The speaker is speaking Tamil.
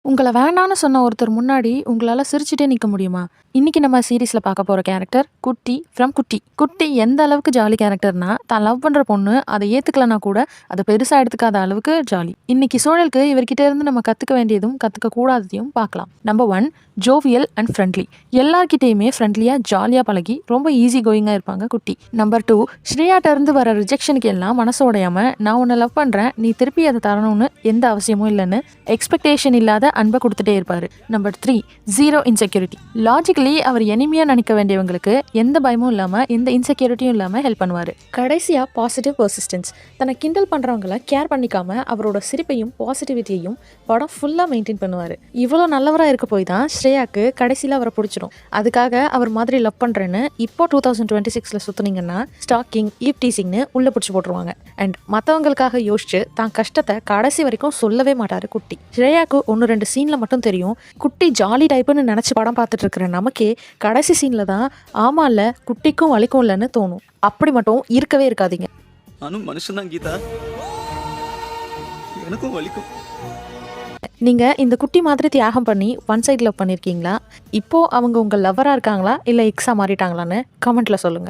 உங்கள வேணான்னு சொன்ன ஒருத்தர் முன்னாடி உங்களால சிரிச்சுட்டே நிக்க முடியுமா? இன்னைக்கு நம்ம சீரிஸ்ல பார்க்க போற கேரக்டர் குட்டி ஃப்ரம் குட்டி. குட்டி எந்த அளவுக்கு ஜாலி கேரக்டர்னா, தான் லவ் பண்ற பொண்ணு அத ஏத்துக்கலனா கூட அத பெருசா எடுத்துக்காத அளவுக்கு ஜாலி. இன்னைக்கு சூழலுக்கு இவர்கிட்ட இருந்து நம்ம கத்துக்க வேண்டியதும் கத்துக்க கூடாததையும் பார்க்கலாம். Number 1, jovial and friendly. எல்லார்கிட்டயுமே ஃப்ரெண்ட்லியா ஜாலியா பழகி ரொம்ப ஈஸி கோயிங்கா இருப்பாங்க குட்டி. நம்பர் 2, ஸ்ரேயாட்ட இருந்து வர ரிஜெக்ஷனுக்கு எல்லாம் மனசு உடையாம, நான் உன்னை லவ் பண்றேன், நீ திருப்பி அதை தரணும்னு எந்த அவசியமும் இல்லைன்னு எக்ஸ்பெக்டேஷன் இல்லாத அன்பை கொடுத்துட்டே இருப்பாரு. Number 3, zero insecurity. லாஜிக்கலி அவர் எனிமையா நினைக்க வேண்டியவங்களுக்கு எந்த பயமும் இல்லாம எந்த இன்செக்யூரிட்டியும் இல்லாம ஹெல்ப் பண்ணுவாரு. கடைசியா பாசிட்டிவ் பெர்சிஸ்டன்ஸ். தன்னை கிண்டல் பண்றவங்கள கேர் பண்ணிக்காம அவரோட சிரிப்பையும் பாசிட்டிவிட்டியையும் படம் ஃபுல்லா மெயின்டைன் பண்ணுவாரு. இவ்வளோ நல்லவரா இருக்க போய் தான் ஸ்ரேயாக்கு கடைசியில அவரை பிடிச்சிடும். அதுக்காக அவர் மாதிரி லவ் பண்றேன்னு இப்போ 2026ல சுத்துனீங்கன்னா ஸ்டாக்கிங், ஈவ் டீசிங்னு உள்ள பிடிச்சி போட்டுருவாங்க. அண்ட் மற்றவங்களுக்காக யோசிச்சு தான் கஷ்டத்தை கடைசி வரைக்கும் சொல்லவே மாட்டாரு குட்டி. ஸ்ரேயாக்கு 1-2 சீன்ல மட்டும் தெரியும். குட்டி ஜாலி டைப்புன்னு நினைச்சு படம் பார்த்துட்டு இருக்கிற நமக்கே கடைசி சீன்ல தான் ஆமா இல்ல குட்டிக்கும் வலிக்கும் இல்லைன்னு தோணும். அப்படி மட்டும் இருக்கவே இருக்காதீங்க. நானும் மனுஷன்தான் கீதா, எனக்கும் வலிக்கும். நீங்க இந்த குட்டி மாதிரி தியாகம் பண்ணி ஒன் சைட் லவ் பண்ணிருக்கீங்களா? இப்போ அவங்க உங்க லவ்வரா இருக்காங்களா இல்ல எக்ஸா மாறிட்டாங்களான்னு கமெண்ட்ல சொல்லுங்க.